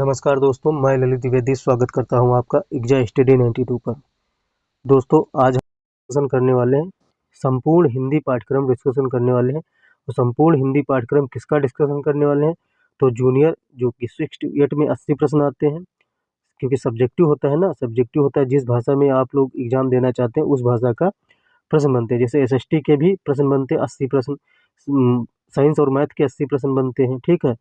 नमस्कार दोस्तों, मैं ललित द्विवेदी स्वागत करता हूं आपका एग्जा स्टडी 92 पर। दोस्तों, आज हम डिस्कशन करने वाले हैं, संपूर्ण हिंदी पाठ्यक्रम डिस्कशन करने वाले हैं। तो संपूर्ण हिंदी पाठ्यक्रम किसका डिस्कशन करने वाले हैं? तो जूनियर जो कि 68 में 80 प्रश्न आते हैं, क्योंकि सब्जेक्टिव होता है ना, सब्जेक्टिव होता है जिस भाषा में आप लोग एग्जाम देना चाहते हैं उस भाषा का प्रश्न बनते हैं। जैसे एसएसटी के भी प्रश्न बनते हैं 80 प्रश्न, साइंस और मैथ के 80 प्रश्न बनते हैं, ठीक है।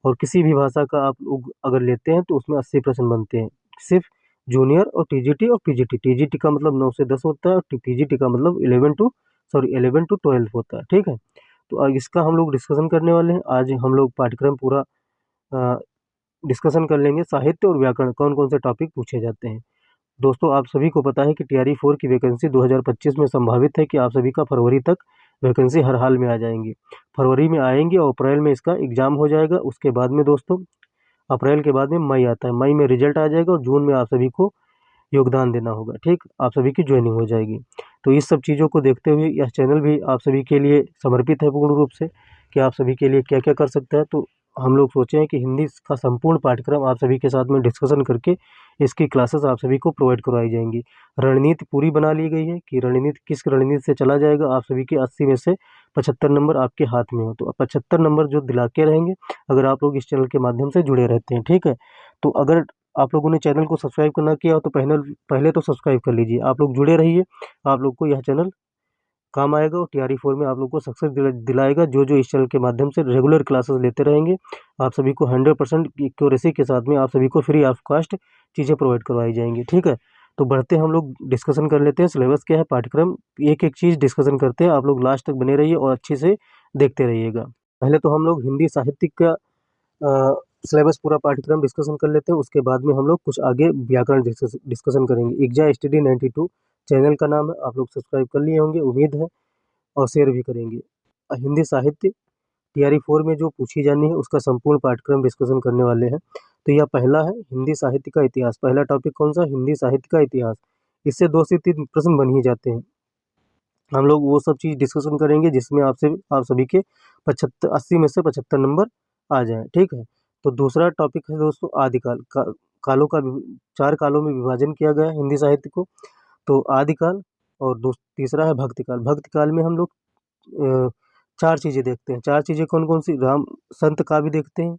और किसी भी भाषा का आप लोग अगर लेते हैं तो उसमें 80 प्रश्न बनते हैं। सिर्फ जूनियर और टीजीटी और पीजीटी, टीजीटी का मतलब 9 से 10 होता है और पीजीटी का मतलब 11 टू 12 होता है, ठीक है। तो इसका हम लोग डिस्कशन करने वाले हैं। आज हम लोग पाठ्यक्रम पूरा डिस्कशन कर लेंगे। साहित्य और व्याकरण कौन कौन से टॉपिक पूछे जाते हैं। दोस्तों, आप सभी को पता है कि टीआरई 4 की वैकेंसी 2025 में संभावित है कि आप सभी का फरवरी तक वैकेंसी हर हाल में आ जाएंगी। फरवरी में आएंगी और अप्रैल में इसका एग्जाम हो जाएगा। उसके बाद में दोस्तों, अप्रैल के बाद में मई आता है, मई में रिजल्ट आ जाएगा और जून में आप सभी को योगदान देना होगा, ठीक। आप सभी की ज्वाइनिंग हो जाएगी। तो इस सब चीज़ों को देखते हुए यह चैनल भी आप सभी के लिए समर्पित है पूर्ण रूप से, कि आप सभी के लिए क्या क्या कर सकता है। तो हम लोग सोचे हैं कि हिंदी का संपूर्ण पाठ्यक्रम आप सभी के साथ में डिस्कशन करके इसकी क्लासेस आप सभी को प्रोवाइड करवाई जाएंगी। रणनीति पूरी बना ली गई है कि रणनीति किस रणनीति से चला जाएगा। आप सभी के 80 में से 75 नंबर आपके हाथ में हो, तो 75 नंबर जो दिला के रहेंगे अगर आप लोग इस चैनल के माध्यम से जुड़े रहते हैं, ठीक है। तो अगर आप लोगों ने चैनल को सब्सक्राइब करना किया हो तो पहले पहले तो सब्सक्राइब कर लीजिए। आप लोग जुड़े रहिए, आप लोग को यह चैनल काम आएगा और टीआरई 4 में आप लोग को सक्सेस दिलाएगा। जो जो इस चैनल के माध्यम से रेगुलर क्लासेस लेते रहेंगे, आप सभी को 100% एक्यूरेसी के साथ में आप सभी को फ्री ऑफ कॉस्ट चीज़ें प्रोवाइड करवाई जाएंगी, ठीक है। तो बढ़ते हम लोग डिस्कशन कर लेते हैं। सिलेबस क्या है, पाठ्यक्रम, एक एक चीज़ डिस्कशन करते हैं। आप लोग लास्ट तक बने रहिए और अच्छे से देखते रहिएगा। पहले तो हम लोग हिंदी साहित्य का सिलेबस पूरा पाठ्यक्रम डिस्कशन कर लेते हैं। उसके बाद में हम लोग कुछ आगे व्याकरण डिस्कशन करेंगे। एग्जा स्टडी 92 चैनल का नाम है, आप लोग सब्सक्राइब कर लिए होंगे उम्मीद है, और शेयर भी करेंगे। हिंदी साहित्य टीआरई 4 में जो पूछी जानी है उसका संपूर्ण पाठ्यक्रम डिस्कशन करने वाले हैं। तो यह पहला है हिंदी साहित्य का इतिहास। पहला टॉपिक कौन सा? हिंदी साहित्य का इतिहास। इससे 2 से 3 प्रश्न बन ही जाते हैं। हम लोग वो सब चीज़ डिस्कशन करेंगे जिसमें आप सभी के 80 में से 75 नंबर आ जाएँ, ठीक है। तो दूसरा टॉपिक है दोस्तों आदिकाल। कालों का 4 कालों में विभाजन किया गया है हिंदी साहित्य को। तो आदिकाल और तीसरा है भक्तिकाल। भक्तिकाल में हम लोग 4 चीज़ें देखते हैं। 4 चीज़ें कौन-कौन सी? राम संत काव्य देखते हैं,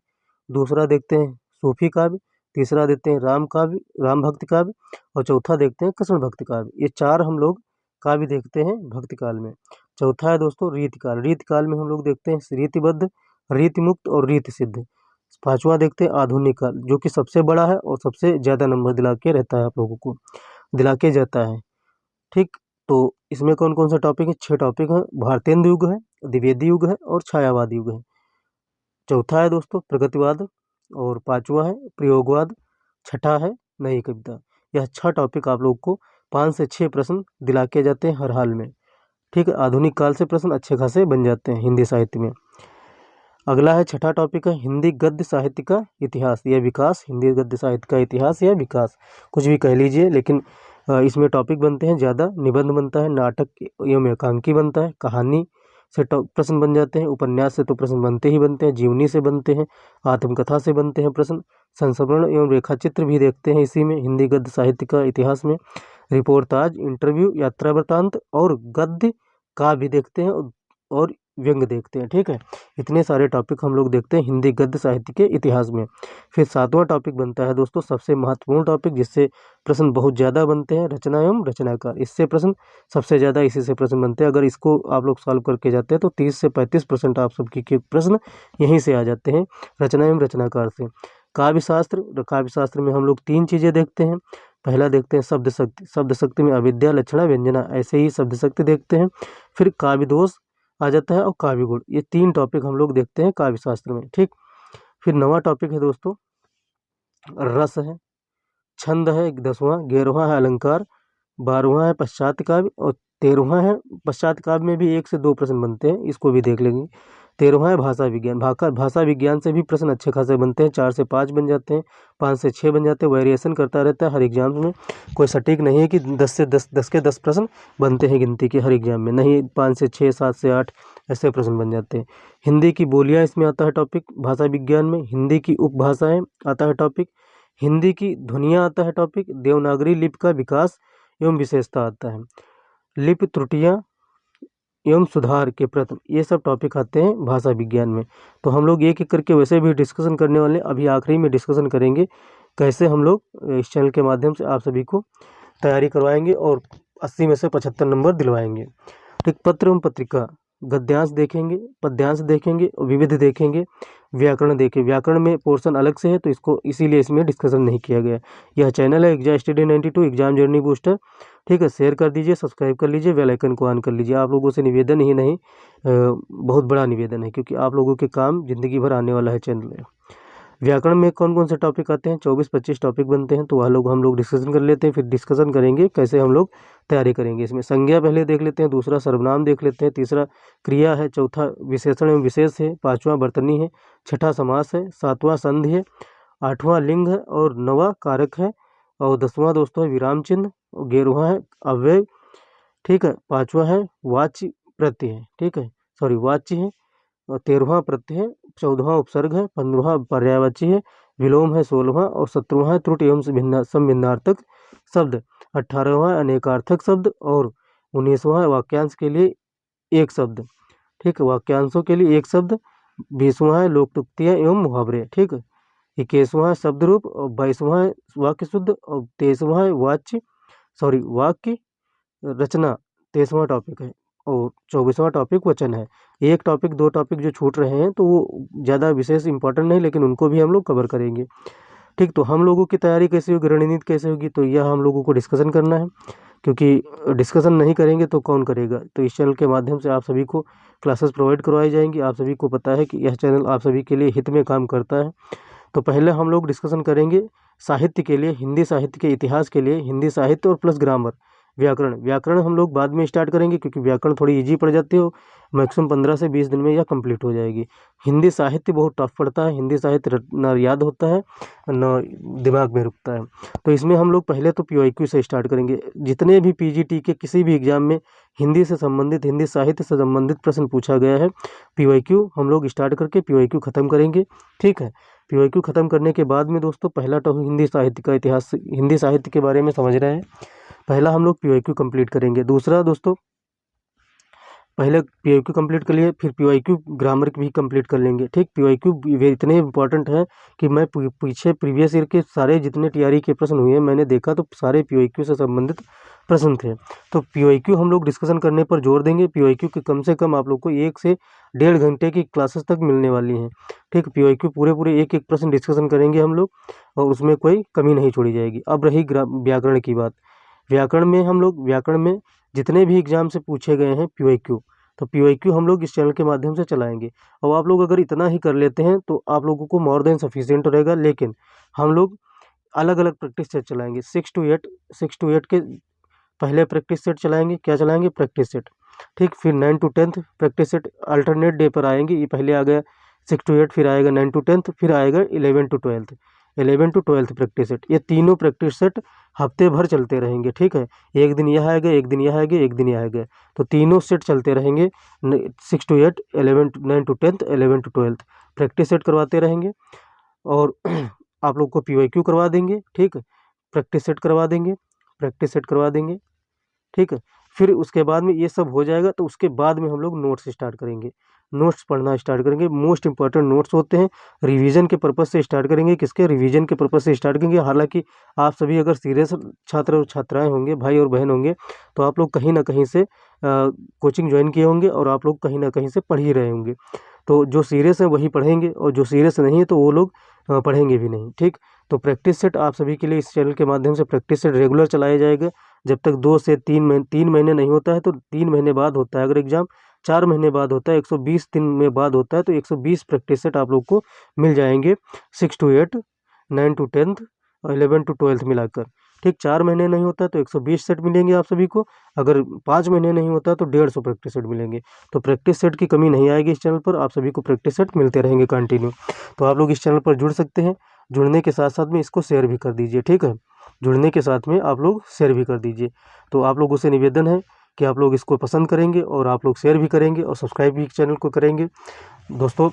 दूसरा देखते हैं सूफी काव्य, तीसरा देखते हैं राम काव्य, राम भक्ति काव्य, और चौथा देखते हैं कृष्ण भक्ति काव्य। ये 4 हम लोग काव्य देखते हैं भक्तिकाल में। चौथा है दोस्तों रीतिकाल। रीतिकाल में हम लोग देखते हैं रीतिबद्ध, रीतिमुक्त और रीति सिद्ध। पाँचवाँ देखते हैं आधुनिक काल, जो कि सबसे बड़ा है और सबसे ज़्यादा नंबर दिला के रहता है, आप लोगों को दिला के जाता है, ठीक। तो इसमें कौन-कौन से टॉपिक है? 6 टॉपिक हैं। भारतेंदु युग है, द्विवेदी युग है और छायावादी युग है। चौथा है दोस्तों प्रगतिवाद और पाँचवा है प्रयोगवाद, छठा है नई कविता। यह 6 टॉपिक आप लोग को 5 से 6 प्रश्न दिला के जाते हैं हर हाल में, ठीक है। आधुनिक काल से प्रश्न अच्छे खासे बन जाते हैं हिंदी साहित्य में। अगला है छठा टॉपिक है हिंदी गद्य साहित्य का इतिहास या विकास। हिंदी गद्य साहित्य का इतिहास या विकास, कुछ भी कह लीजिए, लेकिन इसमें टॉपिक बनते हैं ज़्यादा। निबंध बनता है, नाटक एवं एकांकी बनता है, कहानी से प्रश्न बन जाते हैं, उपन्यास से तो प्रश्न बनते ही बनते हैं, जीवनी से बनते हैं, आत्मकथा से बनते हैं प्रश्न, संस्मरण एवं रेखाचित्र भी देखते हैं इसी में हिंदी गद्य साहित्य का इतिहास में। रिपोर्टाज, इंटरव्यू, यात्रा वृत्तांत और गद्य का भी देखते हैं और व्यंग देखते हैं, ठीक है। इतने सारे टॉपिक हम लोग देखते हैं हिंदी गद्य साहित्य के इतिहास में। फिर 7वां टॉपिक बनता है दोस्तों सबसे महत्वपूर्ण टॉपिक, जिससे प्रश्न बहुत ज़्यादा बनते हैं, रचना एवं रचनाकार। इससे प्रश्न सबसे ज़्यादा इसी से प्रश्न बनते हैं। अगर इसको आप लोग सॉल्व करके जाते हैं तो 30 से 35% आप सबकी के प्रश्न यहीं से आ जाते हैं, रचना एवं रचनाकार से। काव्य शास्त्र, काव्य शास्त्र में हम लोग 3 चीज़ें देखते हैं। पहला देखते हैं शब्द शक्ति। शब्द शक्ति में अविद्या, लक्षणा, व्यंजना, ऐसे ही शब्द शक्ति देखते हैं। फिर काव्य दोष आ जाता है और काव्य गुण। ये 3 टॉपिक हम लोग देखते हैं काव्य शास्त्र में, ठीक। फिर 9वां टॉपिक है दोस्तों रस है, छंद है 10वां, 11वां है अलंकार, 12वां है पश्चात काव्य और 13वां है। पश्चात काव्य में भी 1 से 2 प्रश्न बनते हैं, इसको भी देख लेंगे। 13वां है भाषा विज्ञान। भाषा विज्ञान से भी प्रश्न अच्छे खासे बनते हैं, 4 से 5 बन जाते हैं, 5 से 6 बन जाते हैं, वेरिएशन करता रहता है हर एग्जाम में। कोई सटीक नहीं है कि 10 से 10 के 10 प्रश्न बनते हैं गिनती के हर एग्जाम में, नहीं, 5 से 6, 7 से 8 ऐसे प्रश्न बन जाते हैं। हिंदी की बोलियाँ इसमें आता है टॉपिक भाषा विज्ञान में, हिंदी की उपभाषाएँ आता है टॉपिक, हिंदी की ध्वनियाँ आता है टॉपिक, देवनागरी लिपि का विकास एवं विशेषता आता है, लिपि त्रुटियाँ एवं सुधार के प्रश्न, ये सब टॉपिक आते हैं भाषा विज्ञान में। तो हम लोग एक एक करके वैसे भी डिस्कशन करने वाले हैं। अभी आखिरी में डिस्कशन करेंगे कैसे हम लोग इस चैनल के माध्यम से आप सभी को तैयारी करवाएंगे और 80 में से 75 नंबर दिलवाएंगे। ठीक, पत्र एवं पत्रिका, गद्यांश देखेंगे, पद्यांश देखेंगे, विविध देखेंगे, व्याकरण देखें। व्याकरण में पोर्शन अलग से है तो इसको इसीलिए इसमें डिस्कशन नहीं किया गया। यह चैनल है exam study 92 exam journey booster. ठीक है, शेयर कर दीजिए, सब्सक्राइब कर लीजिए, बेल आइकन को ऑन कर लीजिए। आप लोगों से निवेदन ही नहीं, बहुत बड़ा निवेदन है, क्योंकि आप लोगों के काम ज़िंदगी भर आने वाला है चैनल में। व्याकरण में कौन कौन से टॉपिक आते हैं, 24-25 टॉपिक बनते हैं, तो वह लोग हम लोग डिस्कशन कर लेते हैं, फिर डिस्कशन करेंगे कैसे हम लोग तैयारी करेंगे। इसमें संज्ञा पहले देख लेते हैं, दूसरा सर्वनाम देख लेते हैं, तीसरा क्रिया है, चौथा विशेषण एवं विशेष है, पाँचवा वर्तनी है, छठा समास है, सातवां संधि है, आठवां लिंग है और नौवां कारक है, और 10वां दोस्तों है विराम चिन्ह, और 11वां है अव्यय। ठीक है, 5वां है वाच्य प्रत्यय है, ठीक है, सॉरी वाच्य है, और 13वां प्रत्यय है, 14वां उपसर्ग है, 15वां पर्यायवाची है, विलोम है 16वां, और 17वां है त्रुटि एवं संभिन्नार्थक शब्द, 18वां अनेकार्थक शब्द, और 19वां वाक्यांश के लिए एक शब्द। ठीक है, वाक्यांशों के लिए एक शब्द। 20वां है लोकोक्तियाँ एवं मुहावरे। ठीक है, 21वां है शब्द रूप, और 22वां है वाक्य शुद्ध, और 23वां है वाक्य रचना 23वां टॉपिक है, और 24वां टॉपिक वचन है। एक टॉपिक 2 टॉपिक जो छूट रहे हैं तो वो ज़्यादा विशेष इंपॉर्टेंट नहीं, लेकिन उनको भी हम लोग कवर करेंगे। ठीक, तो हम लोगों की तैयारी कैसे होगी, रणनीति कैसे होगी, तो यह हम लोगों को डिस्कशन करना है, क्योंकि डिस्कशन नहीं करेंगे तो कौन करेगा। तो इस चैनल के माध्यम से आप सभी को क्लासेस प्रोवाइड करवाई जाएंगी। आप सभी को पता है कि यह चैनल आप सभी के लिए हित में काम करता है। तो पहले हम लोग डिस्कशन करेंगे साहित्य के लिए, हिंदी साहित्य के इतिहास के लिए, हिंदी साहित्य और प्लस ग्रामर। व्याकरण हम लोग बाद में स्टार्ट करेंगे, क्योंकि व्याकरण थोड़ी इजी पड़ जाती हो, मैक्सिमम 15 से 20 दिन में यह कंप्लीट हो जाएगी। हिंदी साहित्य बहुत टफ पड़ता है, हिंदी साहित्य ना याद होता है ना दिमाग में रुकता है। तो इसमें हम लोग पहले तो PYQ से स्टार्ट करेंगे। जितने भी PGT के किसी भी एग्जाम में हिंदी से संबंधित, हिंदी साहित्य से संबंधित प्रश्न पूछा गया है, PYQ हम लोग स्टार्ट करके PYQ ख़त्म करेंगे। ठीक है, PYQ ख़त्म करने के बाद में दोस्तों पहला टॉपिक हिंदी साहित्य का इतिहास, हिंदी साहित्य के बारे में समझ रहे हैं। पहला हम लोग PYQ कंप्लीट करेंगे। दूसरा दोस्तों, पहले PYQ कंप्लीट कर लिए, फिर PYQ ग्रामर भी कंप्लीट कर लेंगे। ठीक, PYQ वे इतने इंपॉर्टेंट हैं कि मैं पीछे प्रीवियस ईयर के सारे जितने TRE के प्रश्न हुए हैं मैंने देखा तो सारे PYQ से संबंधित प्रश्न थे। तो PYQ हम लोग डिस्कशन करने पर जोर देंगे। PYQ के कम से कम आप लोग को 1 से 1.5 घंटे की क्लासेस तक मिलने वाली हैं। ठीक, PYQ पूरे एक एक प्रश्न डिस्कशन करेंगे हम लोग, और उसमें कोई कमी नहीं छोड़ी जाएगी। अब रही व्याकरण की बात। व्याकरण में जितने भी एग्जाम से पूछे गए हैं PYQ, तो PYQ हम लोग इस चैनल के माध्यम से चलाएंगे। और आप लोग अगर इतना ही कर लेते हैं तो आप लोगों को मोर देन सफिशिएंट रहेगा। लेकिन हम लोग अलग अलग प्रैक्टिस सेट चलाएंगे। 6 to 8 के पहले प्रैक्टिस सेट चलाएंगे। क्या चलाएंगे? Practice set. ठीक, फिर 9 to 10 practice set alternate day पर आएंगे। ये पहले आ गया 6 to 8, फिर आएगा 9 to 10, फिर आएगा 11 to 12 प्रैक्टिस सेट। ये तीनों प्रैक्टिस सेट हफ्ते भर चलते रहेंगे। ठीक है, एक दिन यह आएगा, एक दिन यह आएगा, एक दिन यह आएगा, तो तीनों सेट चलते रहेंगे। 6 to 8, 9 to 10, 11 to 12 practice set करवाते रहेंगे। और आप लोग को PYQ करवा देंगे। ठीक है, प्रैक्टिस सेट करवा देंगे। ठीक है, फिर उसके बाद में ये सब हो जाएगा तो उसके बाद में हम लोग नोट्स स्टार्ट करेंगे, नोट्स पढ़ना स्टार्ट करेंगे। मोस्ट इंपॉर्टेंट नोट्स होते हैं, रिवीजन के पर्पज़ से स्टार्ट करेंगे। किसके? रिवीजन के पर्पज़ से स्टार्ट करेंगे। हालांकि आप सभी अगर सीरियस छात्र और छात्राएं होंगे, भाई और बहन होंगे, तो आप लोग कहीं ना कहीं से कोचिंग ज्वाइन किए होंगे और आप लोग कहीं ना कहीं से पढ़ ही रहे होंगे। तो जो सीरियस है वही पढ़ेंगे, और जो सीरियस नहीं है तो वो लोग पढ़ेंगे भी नहीं। ठीक, तो प्रैक्टिस सेट आप सभी के लिए इस चैनल के माध्यम से प्रैक्टिस सेट रेगुलर चलाया जाएगा। जब तक 2 से 3 महीने नहीं होता है तो 3 महीने बाद होता है। अगर एग्ज़ाम 4 महीने बाद होता है, 120 दिन में बाद होता है, तो 120 प्रैक्टिस सेट आप लोग को मिल जाएंगे 6 to 8, 9 to 10 और 11 to 12 मिलाकर। ठीक 4 महीने नहीं होता तो 120 सेट मिलेंगे आप सभी को, अगर 5 महीने नहीं होता तो 150 प्रैक्टिस सेट मिलेंगे। तो प्रैक्टिस सेट की कमी नहीं आएगी इस चैनल पर, आप सभी को प्रैक्टिस सेट मिलते रहेंगे कंटिन्यू। तो आप लोग इस चैनल पर जुड़ सकते हैं, जुड़ने के साथ साथ में इसको शेयर भी कर दीजिए, ठीक है। जुड़ने के साथ में आप लोग शेयर भी कर दीजिए। तो आप लोगों से निवेदन है कि आप लोग इसको पसंद करेंगे और आप लोग शेयर भी करेंगे और सब्सक्राइब भी चैनल को करेंगे। दोस्तों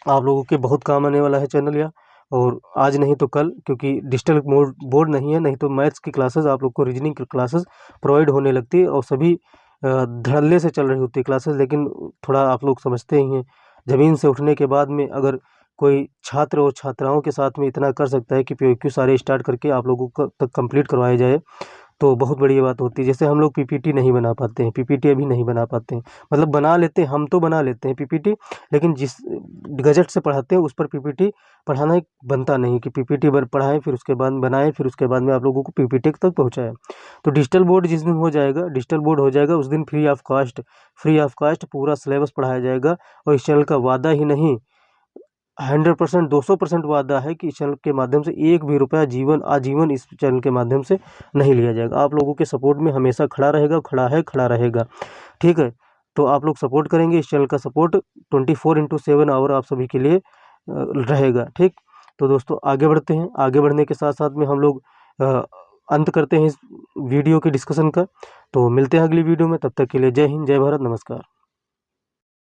आप लोगों के बहुत काम आने वाला है चैनल या, और आज नहीं तो कल, क्योंकि डिजिटल मोड बोर्ड नहीं है, नहीं तो मैथ्स की क्लासेस आप लोग को, रीजनिंग की क्लासेस प्रोवाइड होने लगती है और सभी धड़ल्ले से चल रही होती है क्लासेस। लेकिन थोड़ा आप लोग समझते ही हैं, ज़मीन से उठने के बाद में अगर कोई छात्र और छात्राओं के साथ में इतना कर सकता है कि POQ सारे स्टार्ट करके आप लोगों को तक कंप्लीट करवाया जाए, तो बहुत बड़ी बात होती है। जैसे हम लोग PPT नहीं बना पाते हैं, PPT अभी नहीं बना पाते हैं, मतलब बना लेते हैं, हम तो बना लेते हैं PPT, लेकिन जिस गजट से पढ़ाते हैं उस पर PPT पढ़ाना एक बनता नहीं कि PPT पढ़ाएं फिर उसके बाद बनाएं फिर उसके बाद में आप लोगों को PPT तक पहुंचाएं। तो डिजिटल बोर्ड जिस दिन हो जाएगा, डिजिटल बोर्ड हो जाएगा, उस दिन फ्री ऑफ कॉस्ट पूरा सिलेबस पढ़ाया जाएगा। और इस चैनल का वादा ही नहीं, 100% 200% वादा है कि इस चैनल के माध्यम से एक भी रुपया आजीवन इस चैनल के माध्यम से नहीं लिया जाएगा। आप लोगों के सपोर्ट में हमेशा खड़ा रहेगा, खड़ा रहेगा, ठीक है। तो आप लोग सपोर्ट करेंगे, इस चैनल का सपोर्ट 24/7 आवर आप सभी के लिए रहेगा, ठीक। तो दोस्तों आगे बढ़ते हैं, आगे बढ़ने के साथ साथ में हम लोग अंत करते हैं इस वीडियो के डिस्कशन का। तो मिलते हैं अगली वीडियो में, तब तक के लिए जय हिंद, जय भारत, नमस्कार।